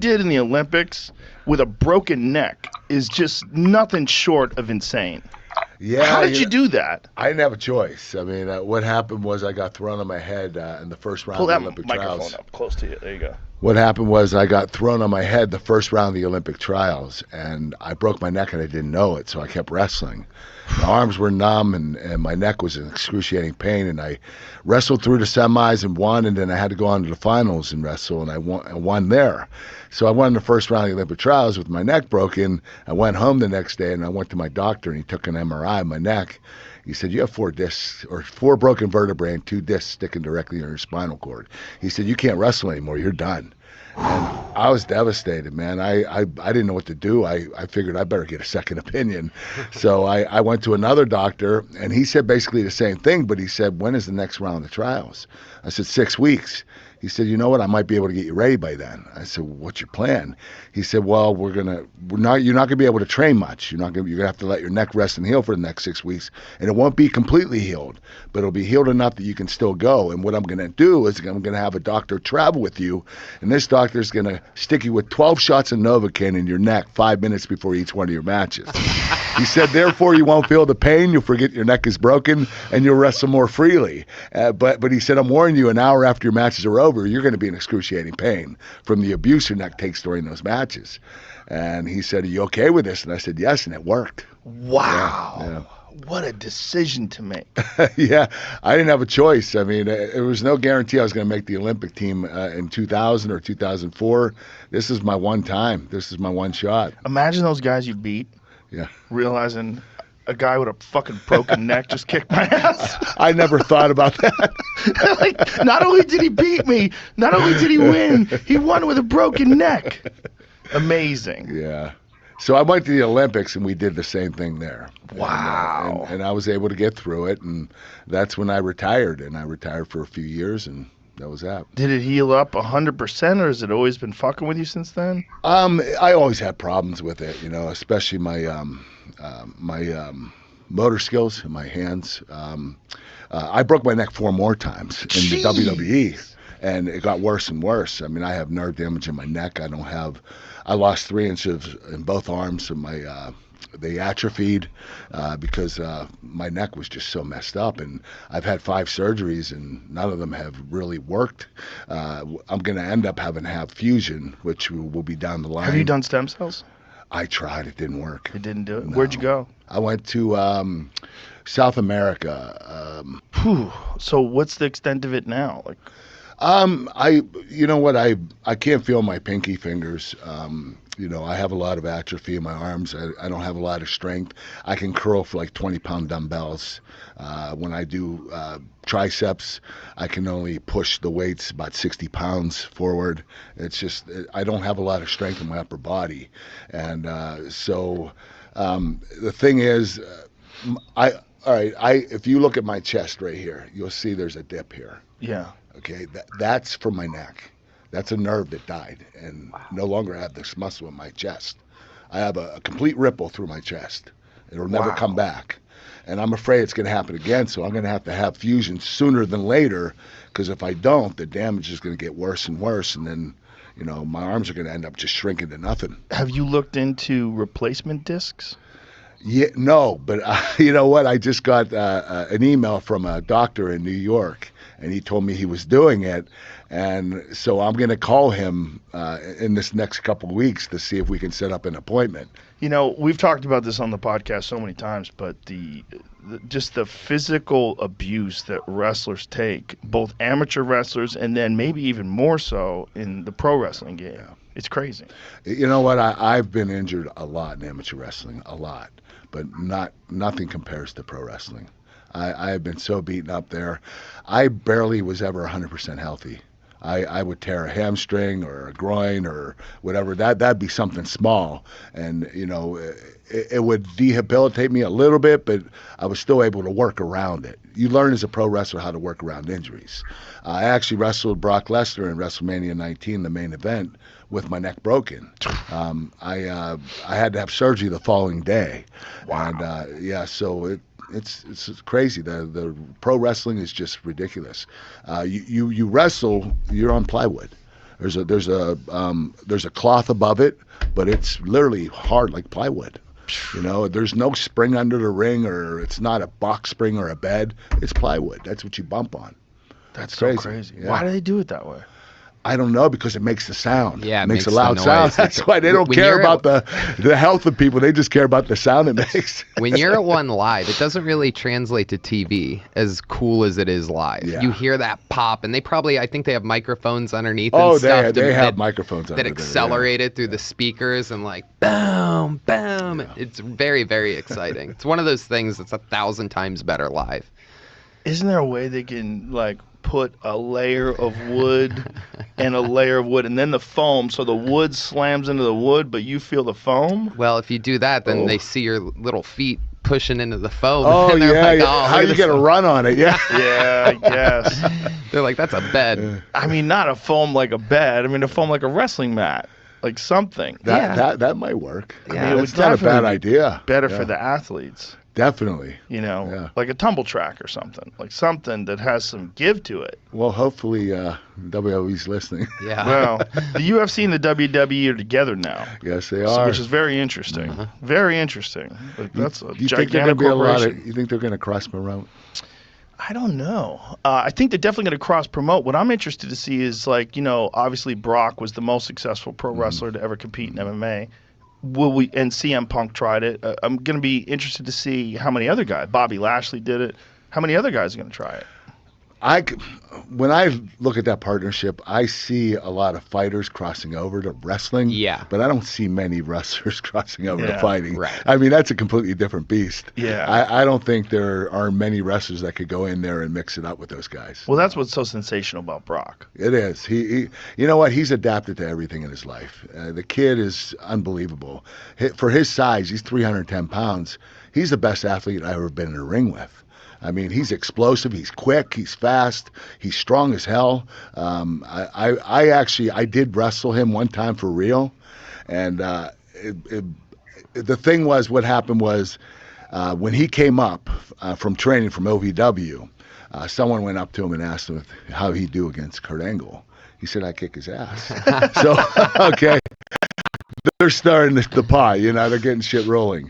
did in the Olympics with a broken neck is just nothing short of insane. Yeah. How did you do that? I didn't have a choice. I mean, what happened was I got thrown on my head in the first round Pull of the that Olympic microphone trials. up close to you. There you go. What happened was I got thrown on my head the first round of the Olympic trials, and I broke my neck and I didn't know it, so I kept wrestling. My arms were numb and my neck was in excruciating pain, and I wrestled through the semis and won, and then I had to go on to the finals and wrestle, and I won there. So I won the first round of the Olympic trials with my neck broken. I went home the next day and I went to my doctor and he took an MRI of my neck. He said, you have 4 discs or 4 broken vertebrae and 2 discs sticking directly in your spinal cord. He said, you can't wrestle anymore. You're done. And I was devastated, man. I didn't know what to do. I figured I better get a second opinion. So I went to another doctor, and he said basically the same thing, but he said, when is the next round of the trials? I said, 6 weeks. He said, you know what, I might be able to get you ready by then. I said, well, what's your plan? He said, well, you're not gonna be able to train much. You're gonna have to let your neck rest and heal for the next 6 weeks. And it won't be completely healed, but it'll be healed enough that you can still go. And what I'm gonna do is I'm gonna have a doctor travel with you, and this doctor's gonna stick you with 12 shots of Novocaine in your neck 5 minutes before each one of your matches. He said, therefore, you won't feel the pain, you'll forget your neck is broken, and you'll wrestle more freely. But he said, I'm warning you, an hour after your matches are over, you're going to be in excruciating pain from the abuse your neck takes during those matches. And he said, are you okay with this? And I said, yes, and it worked. Wow. Yeah. What a decision to make. Yeah, I didn't have a choice. I mean, there was no guarantee I was going to make the Olympic team in 2000 or 2004. This is my one time. This is my one shot. Imagine those guys you beat. Yeah. Realizing a guy with a fucking broken neck just kicked my ass. I never thought about that. Like, not only did he beat me, not only did he win, he won with a broken neck. Amazing. Yeah. So I went to the Olympics and we did the same thing there. Wow. And I was able to get through it, and that's when I retired. And I retired for a few years, and that was that. Did it heal up 100%, or has it always been fucking with you since then? I always had problems with it, especially my motor skills in my hands. I broke my neck 4 more times in the WWE, and it got worse and worse. I mean, I have nerve damage in my neck. I lost 3 inches in both arms, and they atrophied because my neck was just so messed up, and I've had 5 surgeries and none of them have really worked. I'm going to end up having to have fusion, which will be down the line. Have you done stem cells? I tried. It didn't work. It didn't do it? No. Where'd you go? I went to South America. So what's the extent of it now? Like, You know what? I can't feel my pinky fingers. I have a lot of atrophy in my arms. I don't have a lot of strength. I can curl for like 20-pound dumbbells. When I do triceps, I can only push the weights about 60 pounds forward. It's just, I don't have a lot of strength in my upper body. And so the thing is, if you look at my chest right here, you'll see there's a dip here. yeah. Okay, that's from my neck. That's a nerve that died and no longer have this muscle in my chest. I have a complete ripple through my chest. It'll never come back. And I'm afraid it's going to happen again, so I'm going to have fusion sooner than later, because if I don't, the damage is going to get worse and worse, and then, my arms are going to end up just shrinking to nothing. Have you looked into replacement discs? Yeah, no, but you know what? I just got an email from a doctor in New York, and he told me he was doing it, and so I'm going to call him in this next couple of weeks to see if we can set up an appointment. We've talked about this on the podcast so many times, but just the physical abuse that wrestlers take, both amateur wrestlers and then maybe even more so in the pro wrestling game. Yeah. It's crazy. You know what? I've been injured a lot in amateur wrestling, a lot, but nothing compares to pro wrestling. I have been so beaten up there. I barely was ever 100% healthy. I would tear a hamstring or a groin or whatever. That'd be something small, and it would debilitate me a little bit, but I was still able to work around it. You learn as a pro wrestler how to work around injuries. I actually wrestled Brock Lesnar in WrestleMania 19, the main event, with my neck broken. I had to have surgery the following day. Wow. And so it's crazy. The pro wrestling is just ridiculous. You wrestle, you're on plywood. There's a cloth above it, but it's literally hard like plywood. There's no spring under the ring, or it's not a box spring or a bed. It's plywood. That's what you bump on. That's so crazy. Yeah. Why do they do it that way? I don't know, because it makes the sound. Yeah, it makes a loud sound. That's why they don't care about the health of people. They just care about the sound it makes. When you're at one live, it doesn't really translate to TV as cool as it is live. Yeah. You hear that pop, and I think they have microphones underneath. Oh, and stuff they have microphones that accelerate it through the speakers and like boom, boom. Yeah. It's very, very exciting. It's one of those things that's 1,000 times better live. Isn't there a way they can like put a layer of wood and a layer of wood and then the foam, so the wood slams into the wood but you feel the foam? Well, if you do that, then they see your little feet pushing into the foam. Oh, and they're like, oh, how you get a run on it? Yeah. Yeah, I guess. They're like, that's a bed. I mean, not a foam like a bed. I mean, a foam like a wrestling mat, like something. That might work. Yeah, it it's not a bad idea. Better for the athletes. Definitely. Like a tumble track or something. Like something that has some give to it. Well, hopefully WWE's listening. Yeah. Well, the UFC and the WWE are together now. Yes, they are. Which is very interesting. Uh-huh. Very interesting. Like, that's a you gigantic think they're gonna be corporation. you think they're going to cross promote? I don't know. I think they're definitely going to cross promote. What I'm interested to see is, like, obviously Brock was the most successful pro wrestler to ever compete in MMA. And CM Punk tried it. I'm going to be interested to see how many other guys. Bobby Lashley did it. How many other guys are going to try it? When I look at that partnership, I see a lot of fighters crossing over to wrestling. Yeah. But I don't see many wrestlers crossing over to fighting. Right. I mean, that's a completely different beast. Yeah. I don't think there are many wrestlers that could go in there and mix it up with those guys. Well, that's what's so sensational about Brock. It is. He you know what? He's adapted to everything in his life. The kid is unbelievable. For his size, he's 310 pounds. He's the best athlete I've ever been in a ring with. I mean, he's explosive, he's quick, he's fast, he's strong as hell. I did wrestle him one time for real, and the thing was, what happened was, when he came up from training from OVW, someone went up to him and asked him how he'd do against Kurt Angle. He said, "I kick his ass." So, okay, they're starting the pie, they're getting shit rolling.